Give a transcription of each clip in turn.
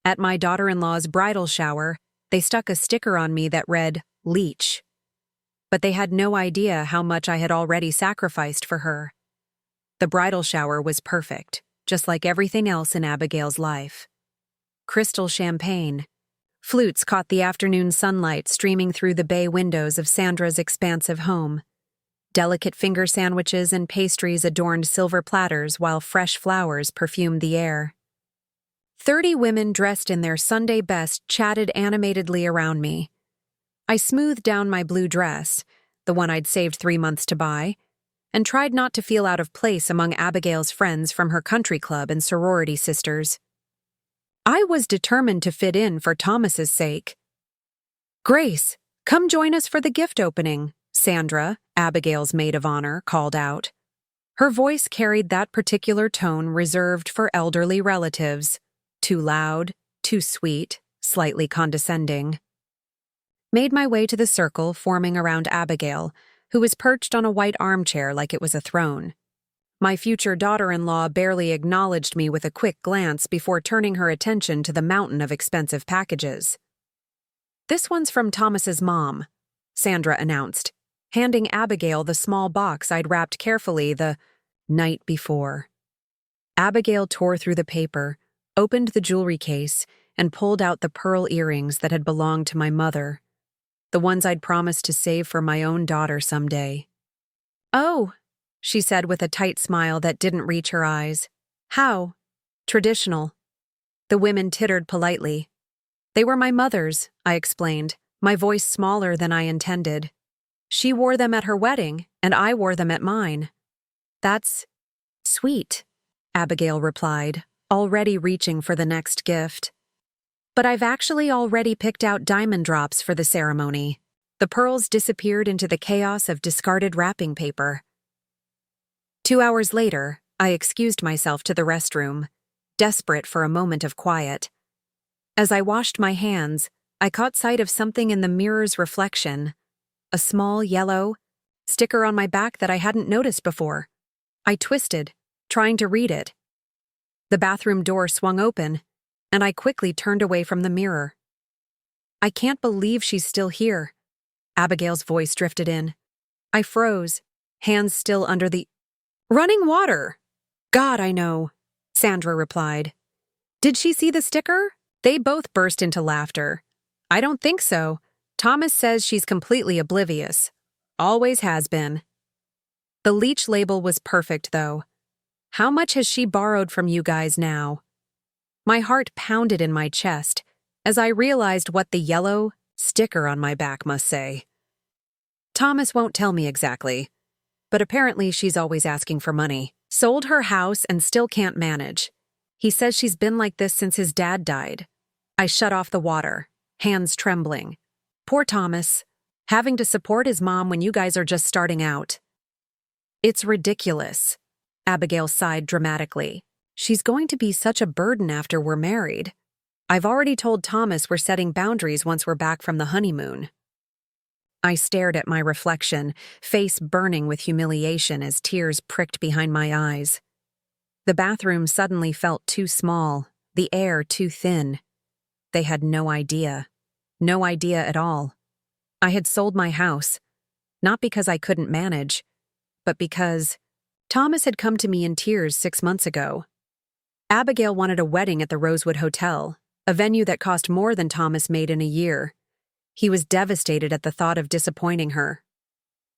At my daughter-in-law's bridal shower, they stuck a sticker on me that read, "Leech." But they had no idea how much I had already sacrificed for her. The bridal shower was perfect, just like everything else in Abigail's life. Crystal champagne. Flutes caught the afternoon sunlight streaming through the bay windows of Sandra's expansive home. Delicate finger sandwiches and pastries adorned silver platters while fresh flowers perfumed the air. 30 women dressed in their Sunday best chatted animatedly around me. I smoothed down my blue dress, the one I'd saved 3 months to buy, and tried not to feel out of place among Abigail's friends from her country club and sorority sisters. I was determined to fit in for Thomas's sake. "Grace, come join us for the gift opening," Sandra, Abigail's maid of honor, called out. Her voice carried that particular tone reserved for elderly relatives. Too loud, too sweet, slightly condescending. Made my way to the circle forming around Abigail, who was perched on a white armchair like it was a throne. My future daughter-in-law barely acknowledged me with a quick glance before turning her attention to the mountain of expensive packages. "This one's from Thomas's mom," Sandra announced, handing Abigail the small box I'd wrapped carefully the night before. Abigail tore through the paper, opened the jewelry case, and pulled out the pearl earrings that had belonged to my mother, the ones I'd promised to save for my own daughter someday. "Oh," she said with a tight smile that didn't reach her eyes. "How? Traditional." The women tittered politely. "They were my mother's," I explained, my voice smaller than I intended. "She wore them at her wedding, and I wore them at mine." "That's sweet," Abigail replied, already reaching for the next gift. "But I've actually already picked out diamond drops for the ceremony." The pearls disappeared into the chaos of discarded wrapping paper. 2 hours later, I excused myself to the restroom, desperate for a moment of quiet. As I washed my hands, I caught sight of something in the mirror's reflection, a small yellow sticker on my back that I hadn't noticed before. I twisted, trying to read it. The bathroom door swung open, and I quickly turned away from the mirror. "I can't believe she's still here," Abigail's voice drifted in. I froze, hands still under the running water. "God, I know," Sandra replied. "Did she see the sticker?" They both burst into laughter. "I don't think so. Thomas says she's completely oblivious. Always has been." The leech label was perfect, though. How much has she borrowed from you guys now? My heart pounded in my chest as I realized what the yellow sticker on my back must say. Thomas won't tell me exactly, but apparently she's always asking for money. Sold her house and still can't manage. He says she's been like this since his dad died. I shut off the water, hands trembling. Poor Thomas, having to support his mom when you guys are just starting out. "It's ridiculous," Abigail sighed dramatically. "She's going to be such a burden after we're married. I've already told Thomas we're setting boundaries once we're back from the honeymoon." I stared at my reflection, face burning with humiliation as tears pricked behind my eyes. The bathroom suddenly felt too small, the air too thin. They had no idea. No idea at all. I had sold my house, not because I couldn't manage, but because Thomas had come to me in tears 6 months ago. Abigail wanted a wedding at the Rosewood Hotel, a venue that cost more than Thomas made in a year. He was devastated at the thought of disappointing her.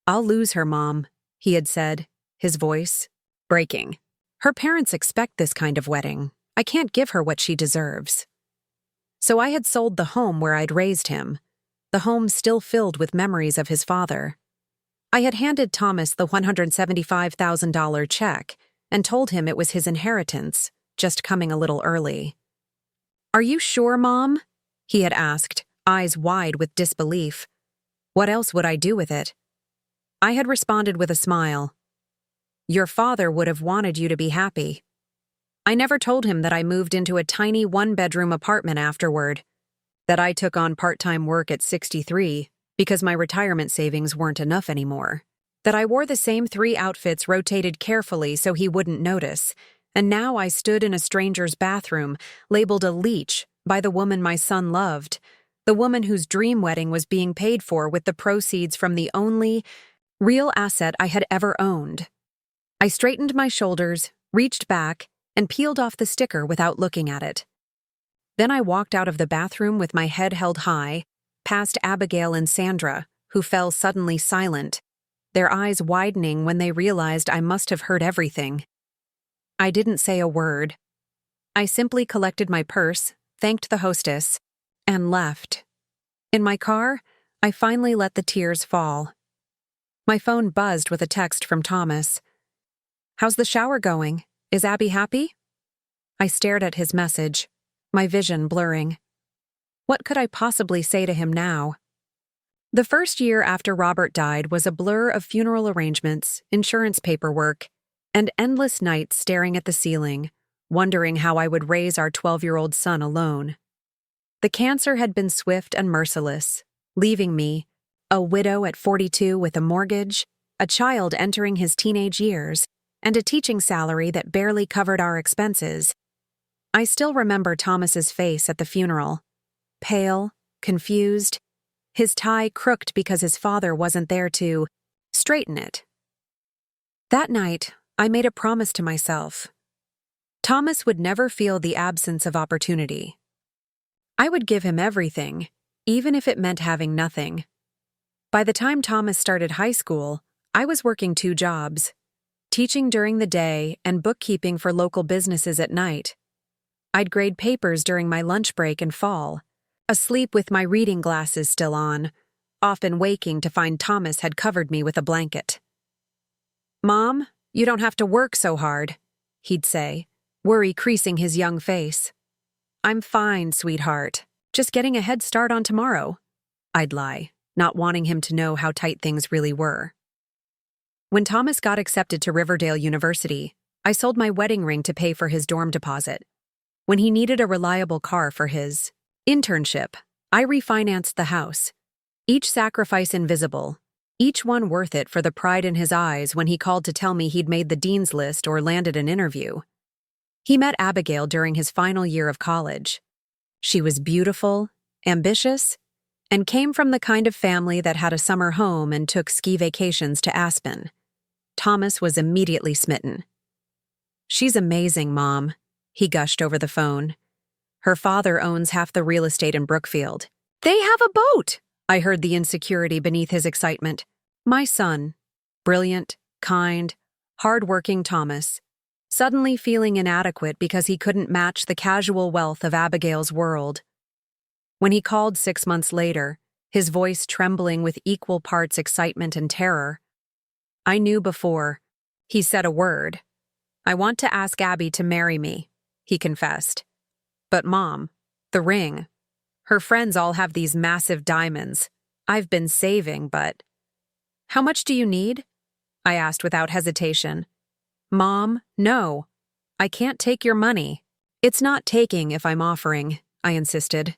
"I'll lose her, Mom," he had said, his voice breaking. "Her parents expect this kind of wedding. I can't give her what she deserves." So I had sold the home where I'd raised him, the home still filled with memories of his father. I had handed Thomas the $175,000 check and told him it was his inheritance, just coming a little early. "Are you sure, Mom?" he had asked, eyes wide with disbelief. What else would I do with it? I had responded with a smile. "Your father would have wanted you to be happy." I never told him that I moved into a tiny one-bedroom apartment afterward, that I took on part-time work at 63 because my retirement savings weren't enough anymore, that I wore the same 3 outfits rotated carefully so he wouldn't notice, and now I stood in a stranger's bathroom, labeled a leech, by the woman my son loved, the woman whose dream wedding was being paid for with the proceeds from the only real asset I had ever owned. I straightened my shoulders, reached back, and peeled off the sticker without looking at it. Then I walked out of the bathroom with my head held high, past Abigail and Sandra, who fell suddenly silent, their eyes widening when they realized I must have heard everything. I didn't say a word. I simply collected my purse, thanked the hostess, and left. In my car, I finally let the tears fall. My phone buzzed with a text from Thomas. "How's the shower going? Is Abby happy?" I stared at his message, my vision blurring. What could I possibly say to him now? The first year after Robert died was a blur of funeral arrangements, insurance paperwork, and endless nights staring at the ceiling, wondering how I would raise our 12-year-old son alone. The cancer had been swift and merciless, leaving me, a widow at 42 with a mortgage, a child entering his teenage years, and a teaching salary that barely covered our expenses. I still remember Thomas's face at the funeral. Pale, confused, his tie crooked because his father wasn't there to straighten it. That night, I made a promise to myself. Thomas would never feel the absence of opportunity. I would give him everything, even if it meant having nothing. By the time Thomas started high school, I was working 2 jobs, teaching during the day and bookkeeping for local businesses at night. I'd grade papers during my lunch break and fall, asleep with my reading glasses still on, often waking to find Thomas had covered me with a blanket. "Mom, you don't have to work so hard," he'd say, worry creasing his young face. "I'm fine, sweetheart. Just getting a head start on tomorrow," I'd lie, not wanting him to know how tight things really were. When Thomas got accepted to Riverdale University, I sold my wedding ring to pay for his dorm deposit. When he needed a reliable car for his internship, I refinanced the house. Each sacrifice invisible, each one worth it for the pride in his eyes when he called to tell me he'd made the dean's list or landed an interview. He met Abigail during his final year of college. She was beautiful, ambitious, and came from the kind of family that had a summer home and took ski vacations to Aspen. Thomas was immediately smitten. "She's amazing, Mom," he gushed over the phone. "Her father owns half the real estate in Brookfield." "They have a boat!" I heard the insecurity beneath his excitement. My son, brilliant, kind, hard-working Thomas, suddenly feeling inadequate because he couldn't match the casual wealth of Abigail's world. When he called 6 months later, his voice trembling with equal parts excitement and terror, I knew before he said a word. "I want to ask Abby to marry me," he confessed. "But Mom, the ring. Her friends all have these massive diamonds. I've been saving, but—" "How much do you need?" I asked without hesitation. "Mom, no. I can't take your money." "It's not taking if I'm offering," I insisted.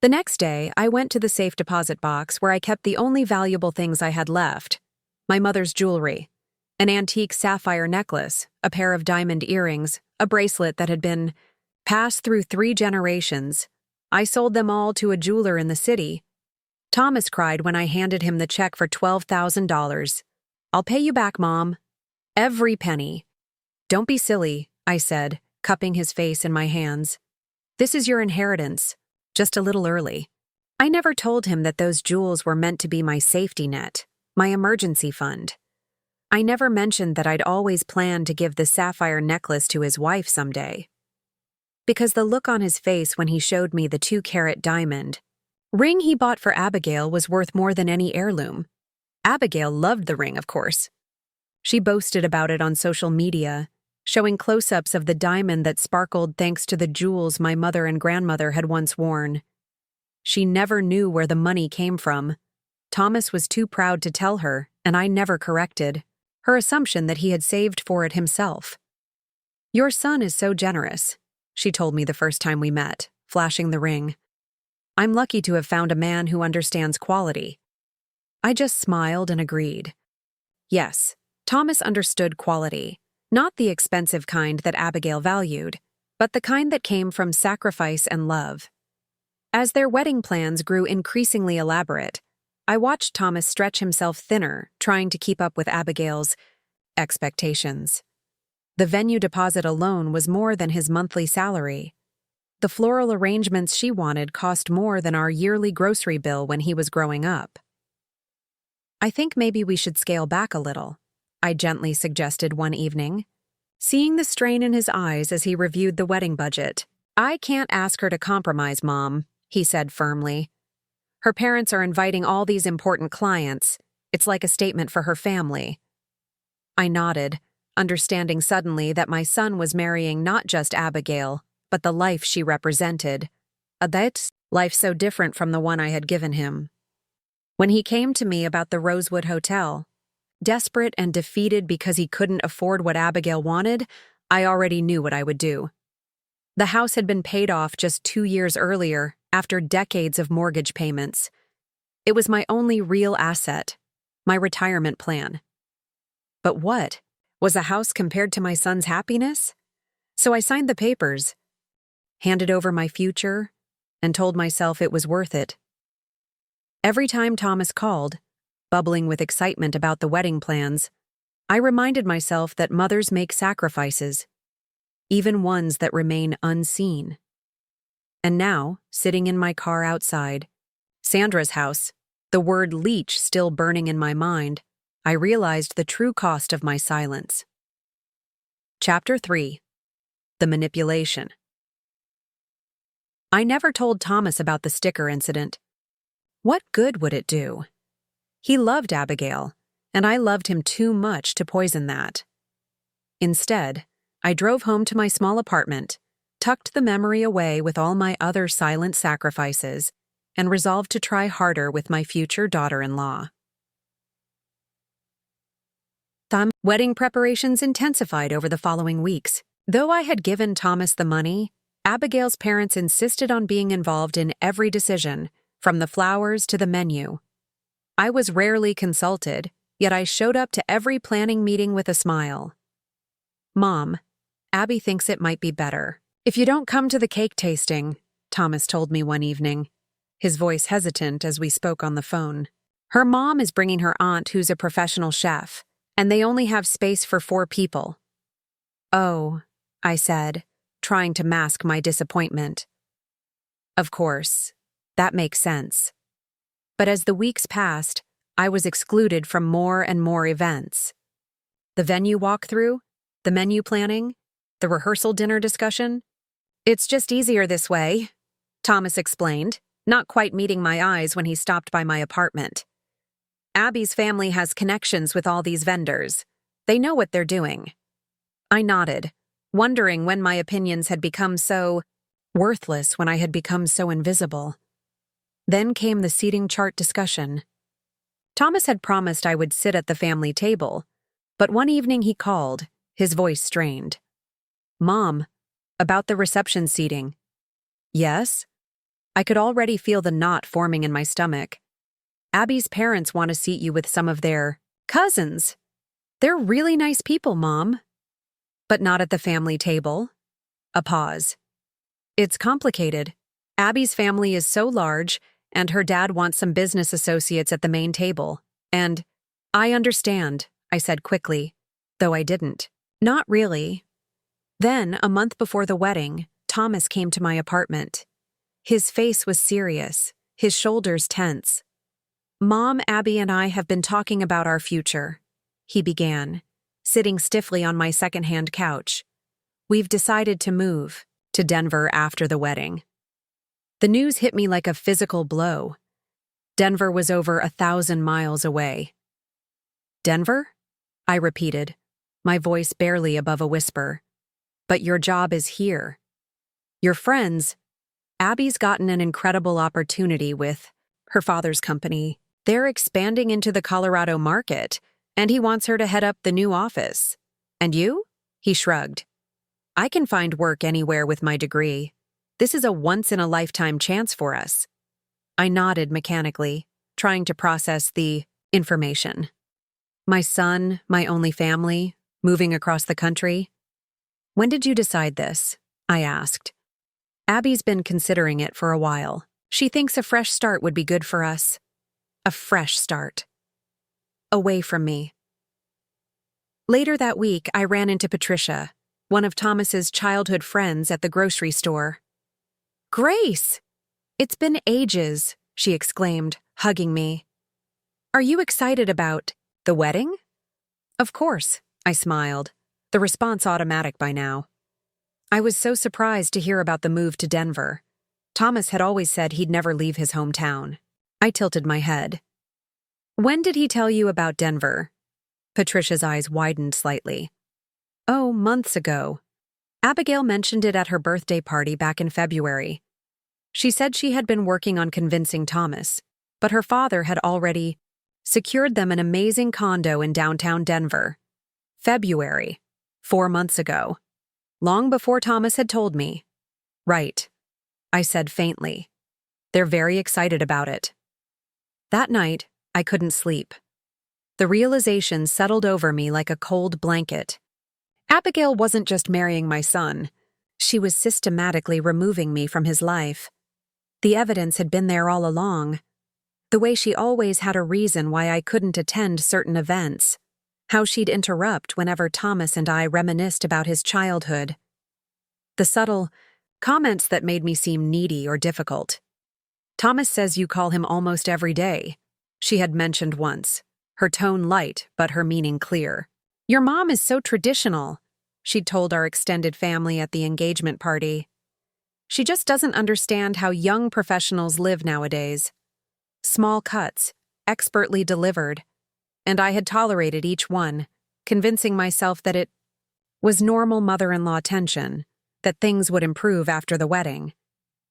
The next day, I went to the safe deposit box where I kept the only valuable things I had left: my mother's jewelry, an antique sapphire necklace, a pair of diamond earrings, a bracelet that had been passed through 3 generations. I sold them all to a jeweler in the city. Thomas cried when I handed him the check for $12,000. "I'll pay you back, Mom. Every penny." "Don't be silly," I said, cupping his face in my hands. "This is your inheritance, just a little early." I never told him that those jewels were meant to be my safety net, my emergency fund. I never mentioned that I'd always planned to give the sapphire necklace to his wife someday. Because the look on his face when he showed me the 2-carat diamond ring he bought for Abigail was worth more than any heirloom. Abigail loved the ring, of course. She boasted about it on social media, showing close-ups of the diamond that sparkled thanks to the jewels my mother and grandmother had once worn. She never knew where the money came from. Thomas was too proud to tell her, and I never corrected her assumption that he had saved for it himself. "Your son is so generous," she told me the first time we met, flashing the ring. "I'm lucky to have found a man who understands quality." I just smiled and agreed. Yes, Thomas understood quality, not the expensive kind that Abigail valued, but the kind that came from sacrifice and love. As their wedding plans grew increasingly elaborate, I watched Thomas stretch himself thinner, trying to keep up with Abigail's expectations. The venue deposit alone was more than his monthly salary. The floral arrangements she wanted cost more than our yearly grocery bill when he was growing up. "I think maybe we should scale back a little," I gently suggested one evening, seeing the strain in his eyes as he reviewed the wedding budget. "I can't ask her to compromise, Mom," he said firmly. "Her parents are inviting all these important clients. It's like a statement for her family." I nodded, understanding suddenly that my son was marrying not just Abigail, but the life she represented. That life so different from the one I had given him. When he came to me about the Rosewood Hotel, desperate and defeated because he couldn't afford what Abigail wanted, I already knew what I would do. The house had been paid off just 2 years earlier, after decades of mortgage payments. It was my only real asset, my retirement plan. But what? Was a house compared to my son's happiness? So I signed the papers, handed over my future, and told myself it was worth it. Every time Thomas called, bubbling with excitement about the wedding plans, I reminded myself that mothers make sacrifices, even ones that remain unseen. And now, sitting in my car outside, Sandra's house, the word leech still burning in my mind, I realized the true cost of my silence. Chapter 3. The Manipulation. I never told Thomas about the sticker incident. What good would it do? He loved Abigail, and I loved him too much to poison that. Instead, I drove home to my small apartment, tucked the memory away with all my other silent sacrifices, and resolved to try harder with my future daughter-in-law. Wedding preparations intensified over the following weeks. Though I had given Thomas the money, Abigail's parents insisted on being involved in every decision, from the flowers to the menu. I was rarely consulted, yet I showed up to every planning meeting with a smile. "Mom, Abby thinks it might be better if you don't come to the cake tasting," Thomas told me one evening, his voice hesitant as we spoke on the phone. "Her mom is bringing her aunt who's a professional chef, and they only have space for 4 people. "Oh," I said, trying to mask my disappointment. Of course, that makes sense. But as the weeks passed, I was excluded from more and more events. The venue walkthrough, the menu planning, the rehearsal dinner discussion. "It's just easier this way," Thomas explained, not quite meeting my eyes when he stopped by my apartment. "Abby's family has connections with all these vendors. They know what they're doing." I nodded, wondering when my opinions had become so worthless, when I had become so invisible. Then came the seating chart discussion. Thomas had promised I would sit at the family table, but one evening he called, his voice strained. "Mom, about the reception seating." "Yes?" I could already feel the knot forming in my stomach. "Abby's parents want to seat you with some of their cousins. They're really nice people, Mom." "But not at the family table?" A pause. "It's complicated. Abby's family is so large, and her dad wants some business associates at the main table. And I understand," I said quickly, though I didn't. "Not really." Then, a month before the wedding, Thomas came to my apartment. His face was serious, his shoulders tense. "Mom, Abby, and I have been talking about our future," he began, sitting stiffly on my secondhand couch. "We've decided to move to Denver after the wedding." The news hit me like a physical blow. Denver was over 1,000 miles away. "Denver?" I repeated, my voice barely above a whisper. "But your job is here. Your friends, Abby's gotten an incredible opportunity with her father's company. They're expanding into the Colorado market, and he wants her to head up the new office. And you?" He shrugged. "I can find work anywhere with my degree. This is a once-in-a-lifetime chance for us." I nodded mechanically, trying to process the information. My son, my only family, moving across the country. "When did you decide this?" I asked. Abby's been considering it for a while. She thinks a fresh start would be good for us. A fresh start. Away from me. Later that week, I ran into Patricia, one of Thomas's childhood friends, at the grocery store. "Grace! It's been ages," she exclaimed, hugging me. "Are you excited about the wedding?" "Of course," I smiled, the response automatic by now. I was so surprised to hear about the move to Denver. Thomas had always said he'd never leave his hometown. I tilted my head. "When did he tell you about Denver?" Patricia's eyes widened slightly. "Oh, months ago. Abigail mentioned it at her birthday party back in February. She said she had been working on convincing Thomas, but her father had already secured them an amazing condo in downtown Denver. February, 4 months ago. Long before Thomas had told me." "Right," I said faintly. "They're very excited about it." That night, I couldn't sleep. The realization settled over me like a cold blanket. Abigail wasn't just marrying my son. She was systematically removing me from his life. The evidence had been there all along. The way she always had a reason why I couldn't attend certain events. How she'd interrupt whenever Thomas and I reminisced about his childhood. The subtle comments that made me seem needy or difficult. "Thomas says you call him almost every day," she had mentioned once, her tone light but her meaning clear. "Your mom is so traditional," she'd told our extended family at the engagement party. "She just doesn't understand how young professionals live nowadays. Small cuts, expertly delivered, and I had tolerated each one, convincing myself that it was normal mother-in-law tension, that things would improve after the wedding.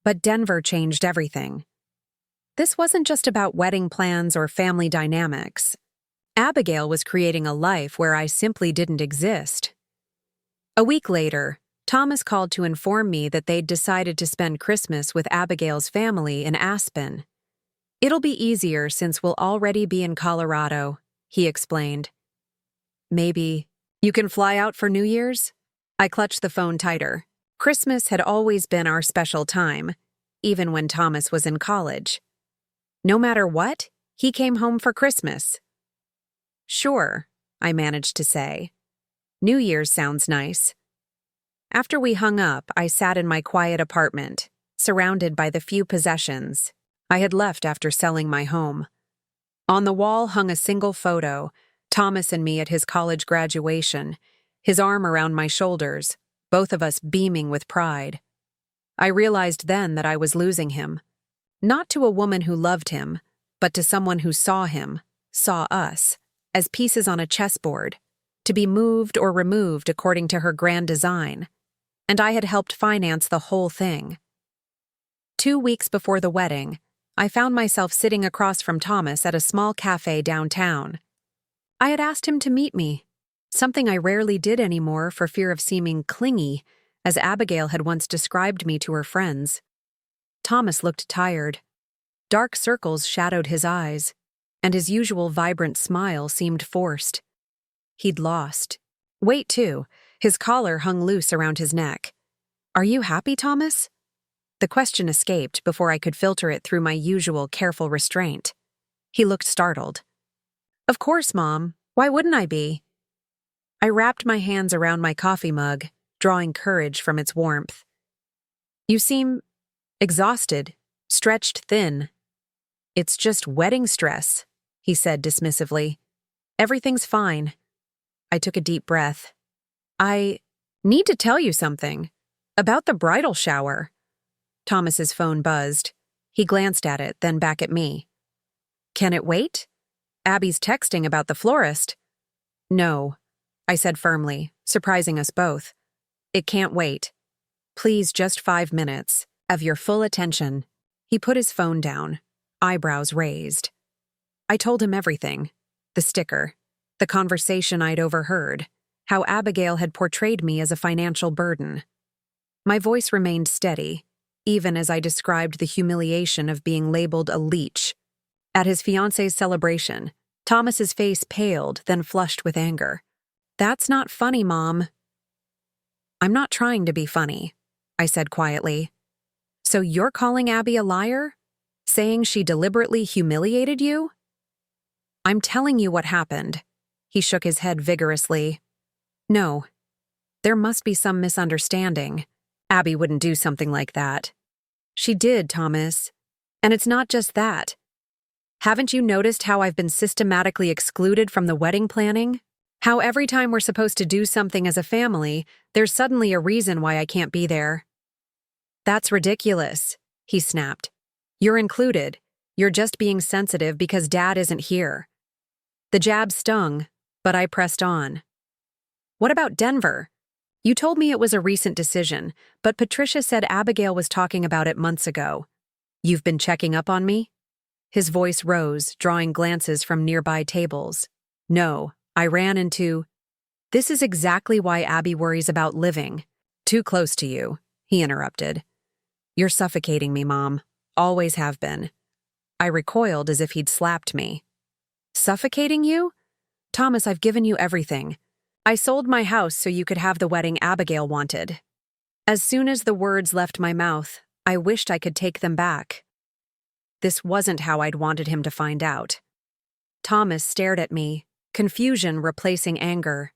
But Denver changed everything. This wasn't just about wedding plans or family dynamics. Abigail was creating a life where I simply didn't exist. A week later, Thomas called to inform me that they'd decided to spend Christmas with Abigail's family in Aspen. "It'll be easier since we'll already be in Colorado," he explained. "Maybe you can fly out for New Year's?" I clutched the phone tighter. Christmas had always been our special time, even when Thomas was in college. No matter what, he came home for Christmas. "Sure," I managed to say. "New Year's sounds nice." After we hung up, I sat in my quiet apartment, surrounded by the few possessions I had left after selling my home. On the wall hung a single photo, Thomas and me at his college graduation, his arm around my shoulders, both of us beaming with pride. I realized then that I was losing him. Not to a woman who loved him, but to someone who saw him, saw us, as pieces on a chessboard, to be moved or removed according to her grand design. And I had helped finance the whole thing. 2 weeks before the wedding, I found myself sitting across from Thomas at a small cafe downtown. I had asked him to meet me, something I rarely did anymore for fear of seeming clingy, as Abigail had once described me to her friends. Thomas looked tired. Dark circles shadowed his eyes, and his usual vibrant smile seemed forced. He'd lost. Weight, too. His collar hung loose around his neck. "Are you happy, Thomas?" The question escaped before I could filter it through my usual careful restraint. He looked startled. "Of course, Mom. Why wouldn't I be?" I wrapped my hands around my coffee mug, drawing courage from its warmth. "You seem exhausted, stretched thin." "It's just wedding stress," he said dismissively. "Everything's fine." I took a deep breath. "I need to tell you something. About the bridal shower." Thomas's phone buzzed. He glanced at it, then back at me. "Can it wait? Abby's texting about the florist." "No," I said firmly, surprising us both. "It can't wait. Please, just 5 minutes of your full attention." He put his phone down, eyebrows raised. I told him everything. The sticker, the conversation I'd overheard, how Abigail had portrayed me as a financial burden. My voice remained steady, even as I described the humiliation of being labeled a leech. At his fiancée's celebration, Thomas's face paled, then flushed with anger. "That's not funny, Mom." "I'm not trying to be funny," I said quietly. So you're calling Abby a liar? Saying she deliberately humiliated you? I'm telling you what happened. He shook his head vigorously. No. There must be some misunderstanding. Abby wouldn't do something like that. She did, Thomas. And it's not just that. Haven't you noticed how I've been systematically excluded from the wedding planning? How every time we're supposed to do something as a family, there's suddenly a reason why I can't be there. That's ridiculous, he snapped. You're included. You're just being sensitive because Dad isn't here. The jab stung, but I pressed on. What about Denver? You told me it was a recent decision, but Patricia said Abigail was talking about it months ago. You've been checking up on me? His voice rose, drawing glances from nearby tables. No, I ran into... This is exactly why Abby worries about living. Too close to you, he interrupted. You're suffocating me, Mom. Always have been. I recoiled as if he'd slapped me. Suffocating you? Thomas, I've given you everything. I sold my house so you could have the wedding Abigail wanted. As soon as the words left my mouth, I wished I could take them back. This wasn't how I'd wanted him to find out. Thomas stared at me, confusion replacing anger.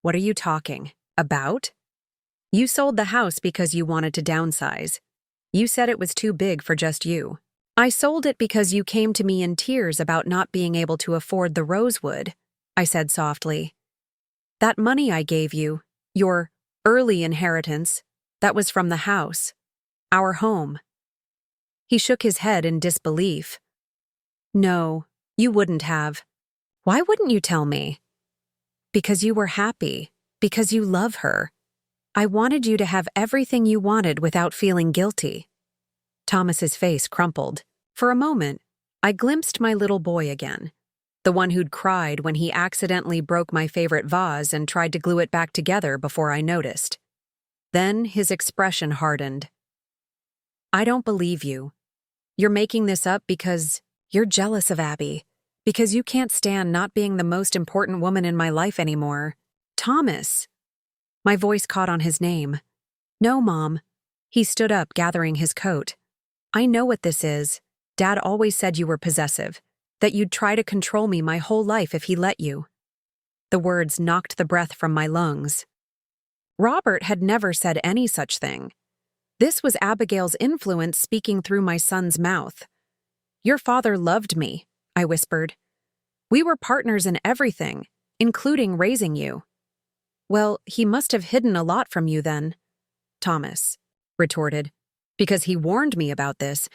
What are you talking about? You sold the house because you wanted to downsize. You said it was too big for just you. I sold it because you came to me in tears about not being able to afford the rosewood, I said softly. That money I gave you, your early inheritance, that was from the house, our home. He shook his head in disbelief. No, you wouldn't have. Why wouldn't you tell me? Because you were happy, because you love her. I wanted you to have everything you wanted without feeling guilty. Thomas's face crumpled. For a moment, I glimpsed my little boy again, the one who'd cried when he accidentally broke my favorite vase and tried to glue it back together before I noticed. Then his expression hardened. I don't believe you. You're making this up because you're jealous of Abby, because you can't stand not being the most important woman in my life anymore. Thomas! My voice caught on his name. No, Mom. He stood up, gathering his coat. I know what this is. Dad always said you were possessive, that you'd try to control me my whole life if he let you. The words knocked the breath from my lungs. Robert had never said any such thing. This was Abigail's influence speaking through my son's mouth. Your father loved me, I whispered. We were partners in everything, including raising you. Well, he must have hidden a lot from you then, Thomas retorted, because he warned me about this,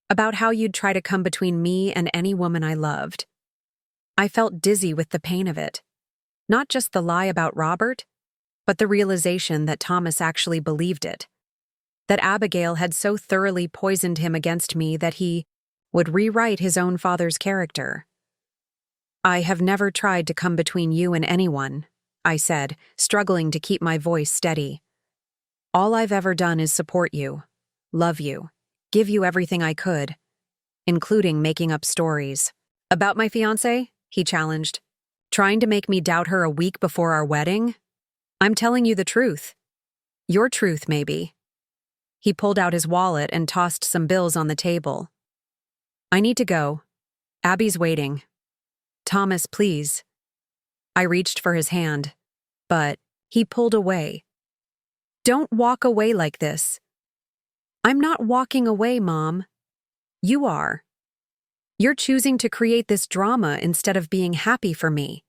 about how you'd try to come between me and any woman I loved. I felt dizzy with the pain of it. Not just the lie about Robert, but the realization that Thomas actually believed it. That Abigail had so thoroughly poisoned him against me that he would rewrite his own father's character. I have never tried to come between you and anyone, I said, struggling to keep my voice steady. All I've ever done is support you, love you, give you everything I could, including making up stories. About my fiancée? He challenged. Trying to make me doubt her a week before our wedding? I'm telling you the truth. Your truth, maybe. He pulled out his wallet and tossed some bills on the table. I need to go. Abby's waiting. Thomas, please. I reached for his hand, but he pulled away. Don't walk away like this. I'm not walking away, Mom. You are. You're choosing to create this drama instead of being happy for me.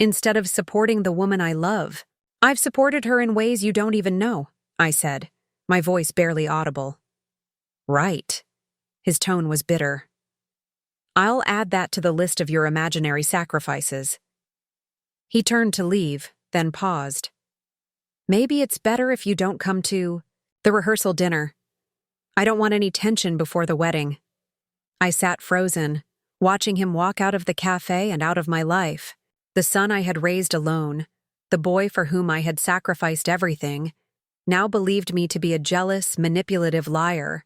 Instead of supporting the woman I love. I've supported her in ways you don't even know, I said, my voice barely audible. Right. His tone was bitter. I'll add that to the list of your imaginary sacrifices. He turned to leave, then paused. Maybe it's better if you don't come to the rehearsal dinner. I don't want any tension before the wedding. I sat frozen, watching him walk out of the cafe and out of my life. The son I had raised alone, the boy for whom I had sacrificed everything, now believed me to be a jealous, manipulative liar.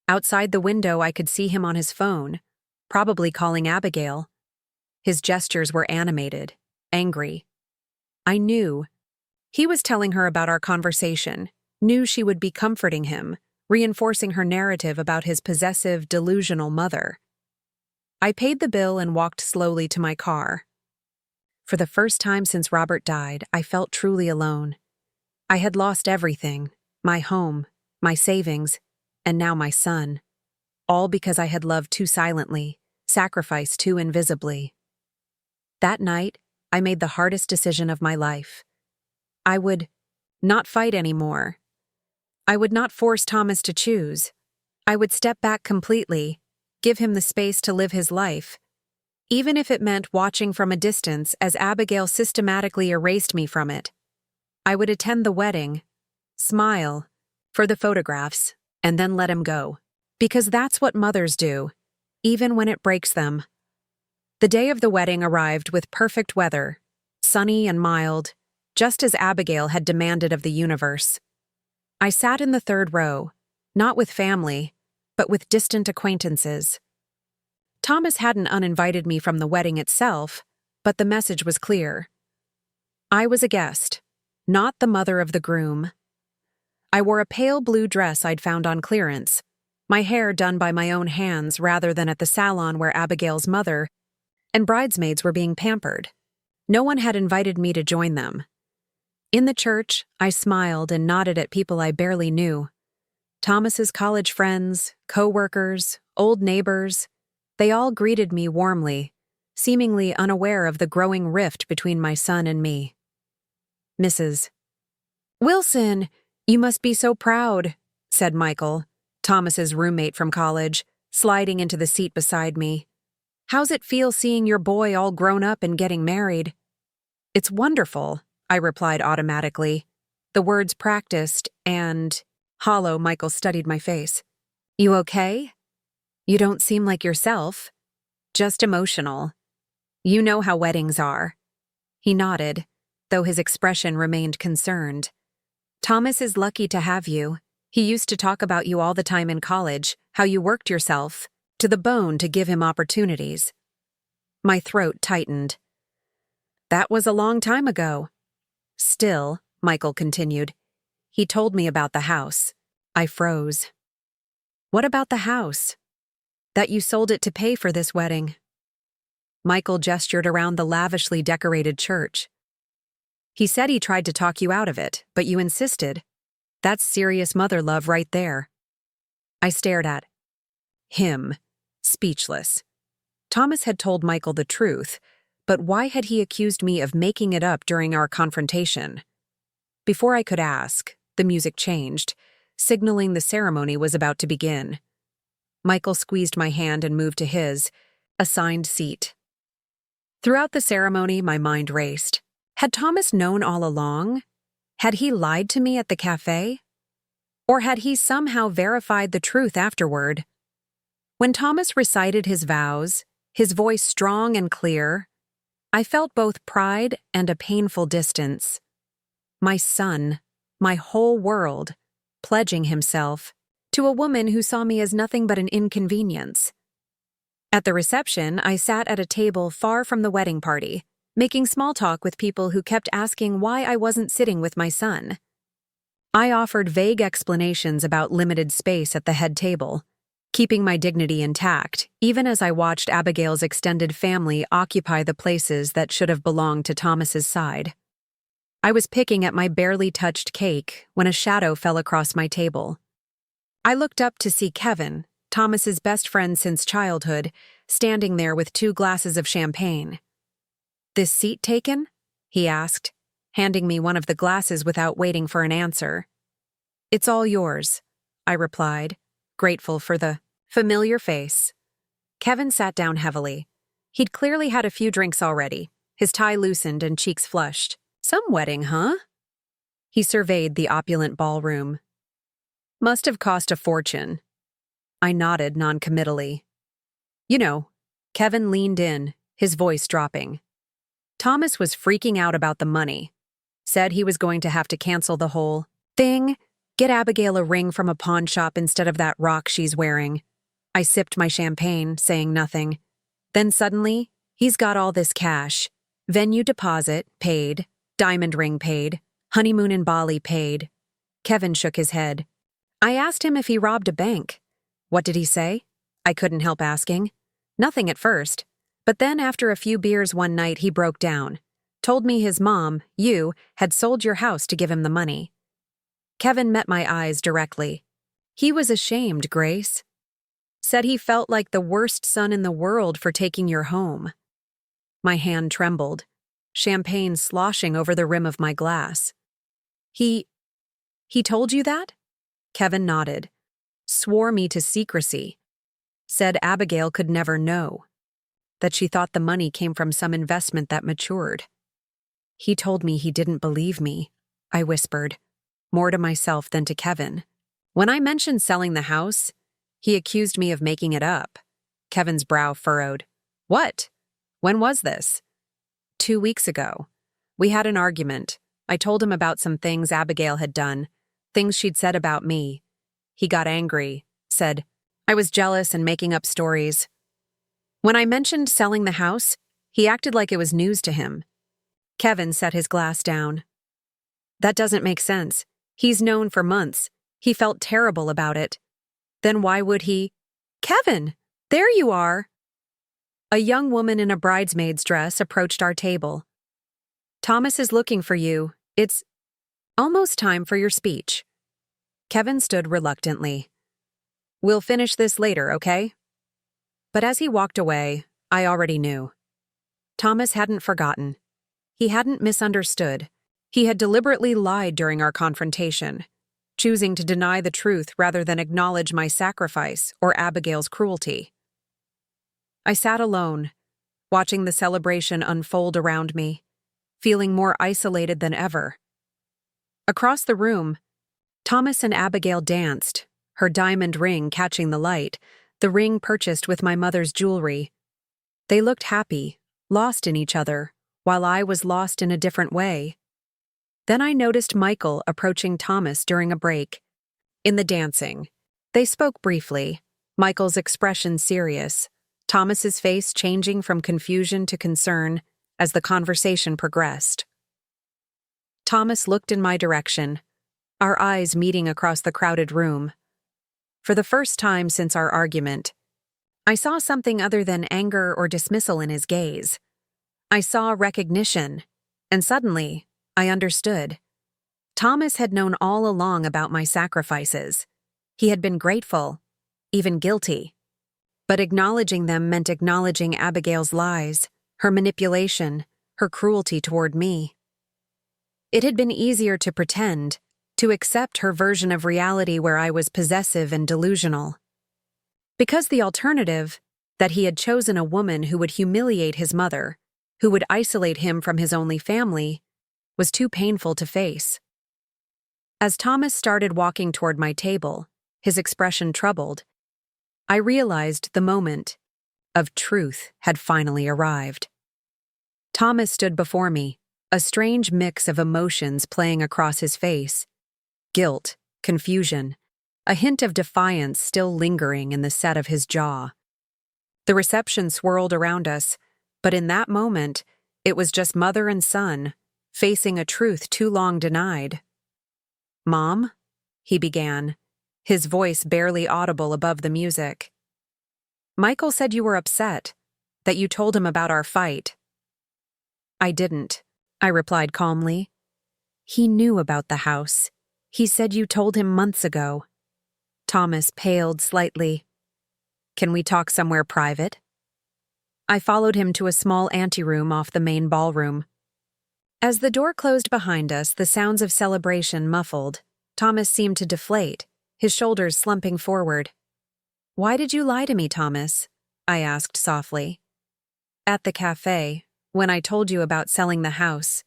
Outside the window, I could see him on his phone, probably calling Abigail. His gestures were animated, angry. I knew. He was telling her about our conversation, knew she would be comforting him, reinforcing her narrative about his possessive, delusional mother. I paid the bill and walked slowly to my car. For the first time since Robert died, I felt truly alone. I had lost everything, my home, my savings, and now my son. All because I had loved too silently, sacrificed too invisibly. That night, I made the hardest decision of my life. I would not fight anymore. I would not force Thomas to choose. I would step back completely, give him the space to live his life, even if it meant watching from a distance as Abigail systematically erased me from it. I would attend the wedding, smile, for the photographs, and then let him go. Because that's what mothers do, even when it breaks them. The day of the wedding arrived with perfect weather, sunny and mild, just as Abigail had demanded of the universe. I sat in the third row, not with family, but with distant acquaintances. Thomas hadn't uninvited me from the wedding itself, but the message was clear. I was a guest, not the mother of the groom. I wore a pale blue dress I'd found on clearance, my hair done by my own hands rather than at the salon where Abigail's mother and bridesmaids were being pampered. No one had invited me to join them. In the church, I smiled and nodded at people I barely knew. Thomas's college friends, co-workers, old neighbors, they all greeted me warmly, seemingly unaware of the growing rift between my son and me. Mrs. "Wilson, you must be so proud," said Michael, Thomas's roommate from college, sliding into the seat beside me. "How's it feel seeing your boy all grown up and getting married?" "It's wonderful," I replied automatically, the words practiced and hollow. Michael studied my face. "You okay? You don't seem like yourself. Just emotional. You know how weddings are." He nodded, though his expression remained concerned. "Thomas is lucky to have you. He used to talk about you all the time in college, how you worked yourself to the bone to give him opportunities." My throat tightened. "That was a long time ago." "Still," Michael continued, "he told me about the house." I froze. "What about the house?" "That you sold it to pay for this wedding." Michael gestured around the lavishly decorated church. "He said he tried to talk you out of it, but you insisted. That's serious mother love right there." I stared at him, speechless. Thomas had told Michael the truth, but why had he accused me of making it up during our confrontation? Before I could ask, the music changed, signaling the ceremony was about to begin. Michael squeezed my hand and moved to his assigned seat. Throughout the ceremony, my mind raced. Had Thomas known all along? Had he lied to me at the cafe? Or had he somehow verified the truth afterward? When Thomas recited his vows, his voice strong and clear, I felt both pride and a painful distance. My son, my whole world, pledging himself to a woman who saw me as nothing but an inconvenience. At the reception, I sat at a table far from the wedding party, making small talk with people who kept asking why I wasn't sitting with my son. I offered vague explanations about limited space at the head table, keeping my dignity intact, even as I watched Abigail's extended family occupy the places that should have belonged to Thomas's side. I was picking at my barely touched cake when a shadow fell across my table. I looked up to see Kevin, Thomas's best friend since childhood, standing there with 2 glasses of champagne. "This seat taken?" he asked, handing me one of the glasses without waiting for an answer. "It's all yours," I replied, grateful for the familiar face. Kevin sat down heavily. He'd clearly had a few drinks already, his tie loosened and cheeks flushed. "Some wedding, huh?" He surveyed the opulent ballroom. "Must have cost a fortune." I nodded noncommittally. "You know," Kevin leaned in, his voice dropping. "Thomas was freaking out about the money. Said he was going to have to cancel the whole thing, get Abigail a ring from a pawn shop instead of that rock she's wearing." I sipped my champagne, saying nothing. Then suddenly, he's got all this cash. Venue deposit, paid. Diamond ring paid. Honeymoon in Bali paid. Kevin shook his head. I asked him if he robbed a bank. What did he say? I couldn't help asking. Nothing at first. But then after a few beers one night he broke down. Told me his mom, you, had sold your house to give him the money. Kevin met my eyes directly. He was ashamed, Grace. Said he felt like the worst son in the world for taking your home. My hand trembled, champagne sloshing over the rim of my glass. He told you that? Kevin nodded. Swore me to secrecy. Said Abigail could never know. That she thought the money came from some investment that matured. He told me he didn't believe me, I whispered, more to myself than to Kevin. When I mentioned selling the house, he accused me of making it up. Kevin's brow furrowed. What? When was this? 2 weeks ago. We had an argument. I told him about some things Abigail had done, things she'd said about me. He got angry, said I was jealous and making up stories. When I mentioned selling the house, he acted like it was news to him. Kevin set his glass down. That doesn't make sense. He's known for months. He felt terrible about it. Then why would he? Kevin, there you are. A young woman in a bridesmaid's dress approached our table. Thomas is looking for you. It's almost time for your speech. Kevin stood reluctantly. We'll finish this later, okay? But as he walked away, I already knew. Thomas hadn't forgotten. He hadn't misunderstood. He had deliberately lied during our confrontation, choosing to deny the truth rather than acknowledge my sacrifice or Abigail's cruelty. I sat alone, watching the celebration unfold around me, feeling more isolated than ever. Across the room, Thomas and Abigail danced, her diamond ring catching the light, the ring purchased with my mother's jewelry. They looked happy, lost in each other, while I was lost in a different way. Then I noticed Michael approaching Thomas during a break. In the dancing, they spoke briefly, Michael's expression serious, Thomas's face changing from confusion to concern as the conversation progressed. Thomas looked in my direction, our eyes meeting across the crowded room. For the first time since our argument, I saw something other than anger or dismissal in his gaze. I saw recognition, and suddenly, I understood. Thomas had known all along about my sacrifices. He had been grateful, even guilty. But acknowledging them meant acknowledging Abigail's lies, her manipulation, her cruelty toward me. It had been easier to pretend, to accept her version of reality where I was possessive and delusional. Because the alternative, that he had chosen a woman who would humiliate his mother, who would isolate him from his only family, was too painful to face. As Thomas started walking toward my table, his expression troubled, I realized the moment of truth had finally arrived. Thomas stood before me, a strange mix of emotions playing across his face. Guilt, confusion, a hint of defiance still lingering in the set of his jaw. The reception swirled around us, but in that moment, it was just mother and son, facing a truth too long denied. Mom? He began, his voice barely audible above the music. Michael said you were upset, that you told him about our fight. I didn't, I replied calmly. He knew about the house. He said you told him months ago. Thomas paled slightly. Can we talk somewhere private? I followed him to a small anteroom off the main ballroom. As the door closed behind us, the sounds of celebration muffled. Thomas seemed to deflate, his shoulders slumping forward. Why did you lie to me, Thomas? I asked softly. At the cafe, when I told you about selling the house.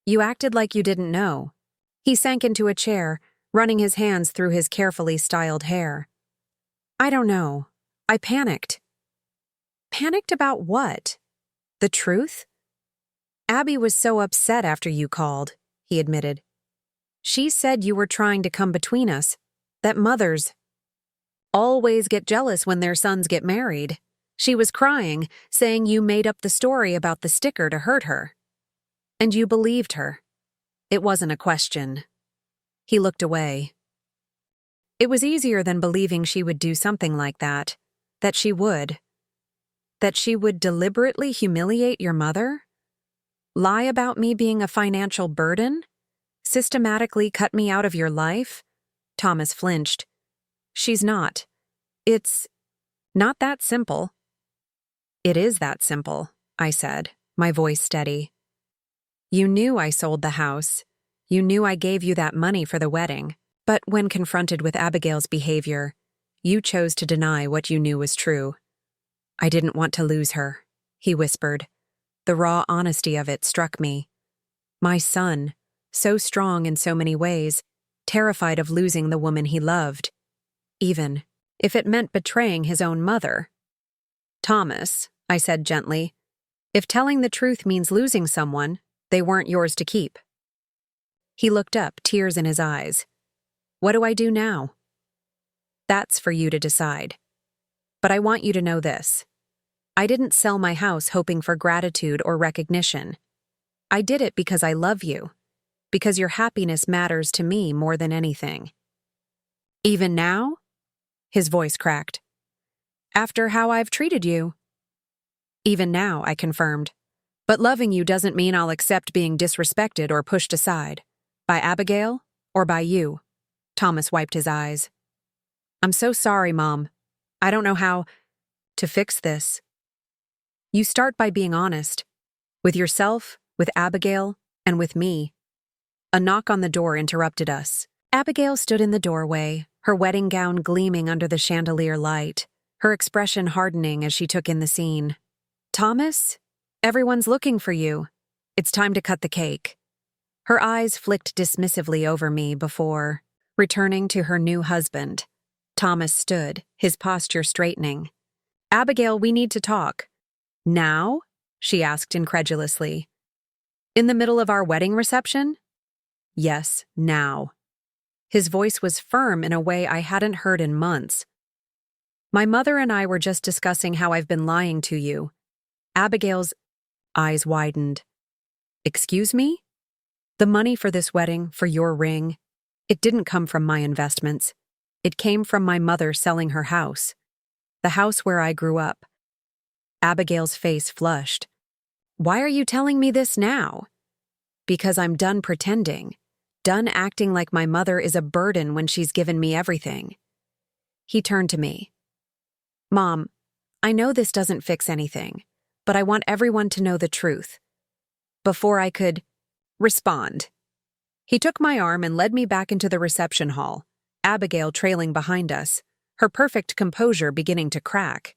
You acted like you didn't know. He sank into a chair, running his hands through his carefully styled hair. I don't know. I panicked. Panicked about what? The truth? Abby was so upset after you called, he admitted. She said you were trying to come between us, that mothers always get jealous when their sons get married. She was crying, saying you made up the story about the sticker to hurt her. And you believed her. It wasn't a question. He looked away. It was easier than believing she would do something like that. That she would. That she would deliberately humiliate your mother? Lie about me being a financial burden? Systematically cut me out of your life? Thomas flinched. She's not. It's not that simple. It is that simple, I said, my voice steady. You knew I sold the house. You knew I gave you that money for the wedding. But when confronted with Abigail's behavior, you chose to deny what you knew was true. I didn't want to lose her, he whispered. The raw honesty of it struck me. My son, so strong in so many ways, terrified of losing the woman he loved, even if it meant betraying his own mother. Thomas, I said gently, if telling the truth means losing someone, they weren't yours to keep. He looked up, tears in his eyes. What do I do now? That's for you to decide. But I want you to know this. I didn't sell my house hoping for gratitude or recognition. I did it because I love you, because your happiness matters to me more than anything. Even now? His voice cracked. After how I've treated you? Even now, I confirmed. But loving you doesn't mean I'll accept being disrespected or pushed aside. By Abigail or by you. Thomas wiped his eyes. I'm so sorry, Mom. I don't know how to fix this. You start by being honest. With yourself, with Abigail, and with me. A knock on the door interrupted us. Abigail stood in the doorway, her wedding gown gleaming under the chandelier light, her expression hardening as she took in the scene. Thomas? Everyone's looking for you. It's time to cut the cake. Her eyes flicked dismissively over me before returning to her new husband. Thomas stood, his posture straightening. Abigail, we need to talk. Now? She asked incredulously. In the middle of our wedding reception? Yes, now. His voice was firm in a way I hadn't heard in months. My mother and I were just discussing how I've been lying to you. Abigail's eyes widened. Excuse me? The money for this wedding, for your ring, it didn't come from my investments. It came from my mother selling her house. The house where I grew up. Abigail's face flushed. Why are you telling me this now? Because I'm done pretending. Done acting like my mother is a burden when she's given me everything. He turned to me. Mom, I know this doesn't fix anything, but I want everyone to know the truth. Before I could respond. He took my arm and led me back into the reception hall, Abigail trailing behind us, her perfect composure beginning to crack.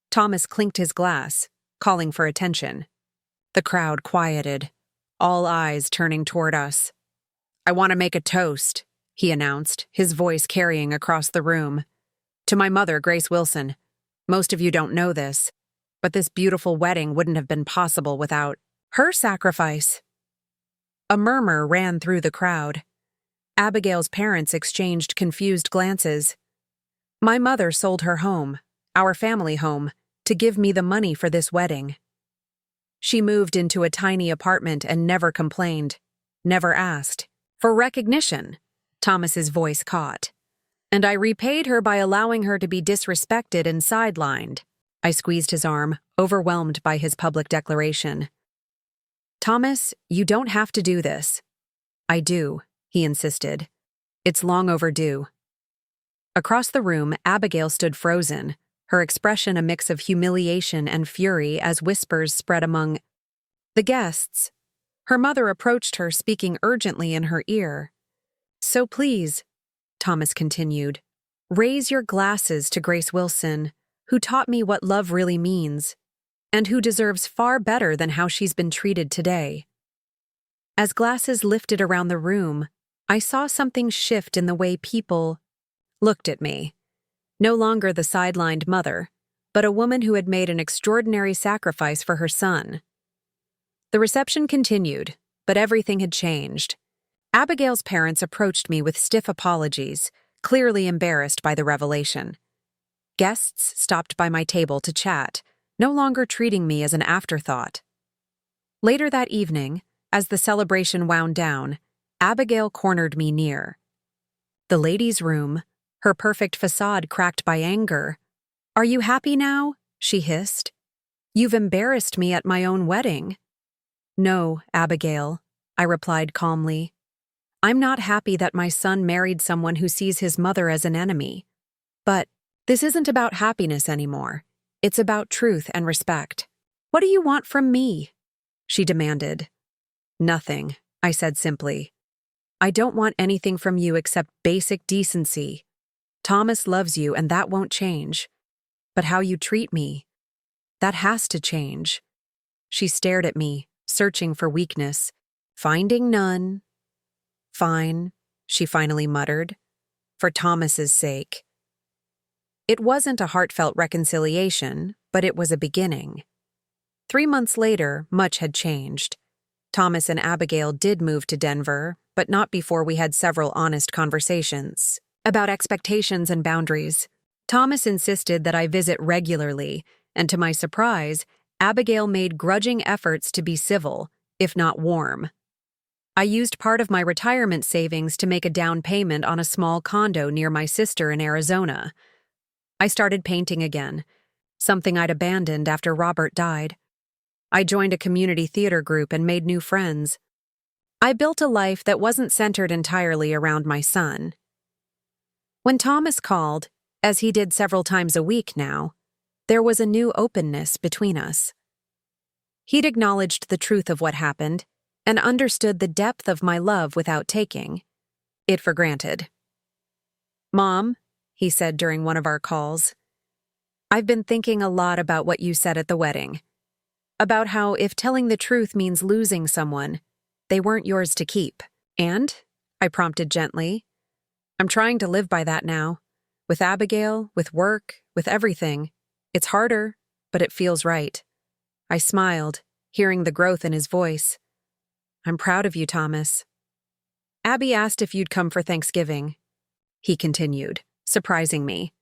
Thomas clinked his glass, calling for attention. The crowd quieted, all eyes turning toward us. I want to make a toast, he announced, his voice carrying across the room. To my mother, Grace Wilson. Most of you don't know this, but this beautiful wedding wouldn't have been possible without her sacrifice. A murmur ran through the crowd. Abigail's parents exchanged confused glances. My mother sold her home, our family home, to give me the money for this wedding. She moved into a tiny apartment and never complained, never asked. For recognition, Thomas's voice caught. And I repaid her by allowing her to be disrespected and sidelined. I squeezed his arm, overwhelmed by his public declaration. Thomas, you don't have to do this. I do, he insisted. It's long overdue. Across the room, Abigail stood frozen, her expression a mix of humiliation and fury as whispers spread among the guests. Her mother approached her, speaking urgently in her ear. So please, Thomas continued, raise your glasses to Grace Wilson, who taught me what love really means, and who deserves far better than how she's been treated today. As glasses lifted around the room, I saw something shift in the way people looked at me. No longer the sidelined mother, but a woman who had made an extraordinary sacrifice for her son. The reception continued, but everything had changed. Abigail's parents approached me with stiff apologies, clearly embarrassed by the revelation. Guests stopped by my table to chat, no longer treating me as an afterthought. Later that evening, as the celebration wound down, Abigail cornered me near. The lady's room, her perfect facade cracked by anger. "Are you happy now?" she hissed. "You've embarrassed me at my own wedding." "No, Abigail," I replied calmly. "I'm not happy that my son married someone who sees his mother as an enemy. But this isn't about happiness anymore. It's about truth and respect." "What do you want from me?" she demanded. "Nothing," I said simply. "I don't want anything from you except basic decency. Thomas loves you and that won't change. But how you treat me, that has to change." She stared at me, searching for weakness. Finding none. "Fine," she finally muttered. "For Thomas's sake." It wasn't a heartfelt reconciliation, but it was a beginning. 3 months later, much had changed. Thomas and Abigail did move to Denver, but not before we had several honest conversations about expectations and boundaries. Thomas insisted that I visit regularly, and to my surprise, Abigail made grudging efforts to be civil, if not warm. I used part of my retirement savings to make a down payment on a small condo near my sister in Arizona. I started painting again, something I'd abandoned after Robert died. I joined a community theater group and made new friends. I built a life that wasn't centered entirely around my son. When Thomas called, as he did several times a week now, there was a new openness between us. He'd acknowledged the truth of what happened and understood the depth of my love without taking it for granted. "Mom," he said during one of our calls, "I've been thinking a lot about what you said at the wedding. About how if telling the truth means losing someone, they weren't yours to keep." "And?" I prompted gently. "I'm trying to live by that now. With Abigail, with work, with everything. It's harder, but it feels right." I smiled, hearing the growth in his voice. "I'm proud of you, Thomas." "Abby asked if you'd come for Thanksgiving," he continued, surprising me.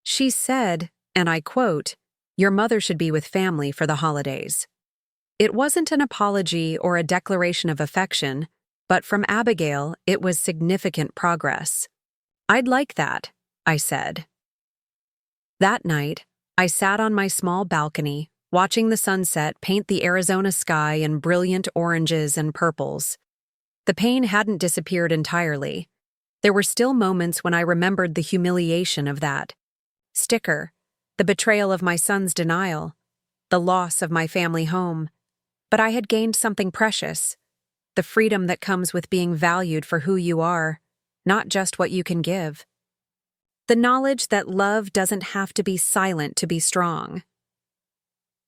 "She said, and I quote, 'Your mother should be with family for the holidays.'" It wasn't an apology or a declaration of affection, but from Abigail, it was significant progress. "I'd like that," I said. That night, I sat on my small balcony, watching the sunset paint the Arizona sky in brilliant oranges and purples. The pain hadn't disappeared entirely. There were still moments when I remembered the humiliation of that sticker, the betrayal of my son's denial, the loss of my family home. But I had gained something precious, the freedom that comes with being valued for who you are, not just what you can give. The knowledge that love doesn't have to be silent to be strong.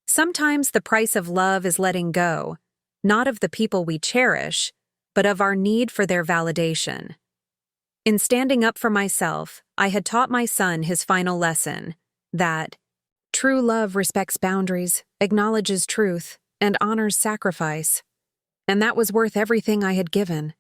Sometimes the price of love is letting go, not of the people we cherish, but of our need for their validation. In standing up for myself, I had taught my son his final lesson, that true love respects boundaries, acknowledges truth, and honors sacrifice. And that was worth everything I had given.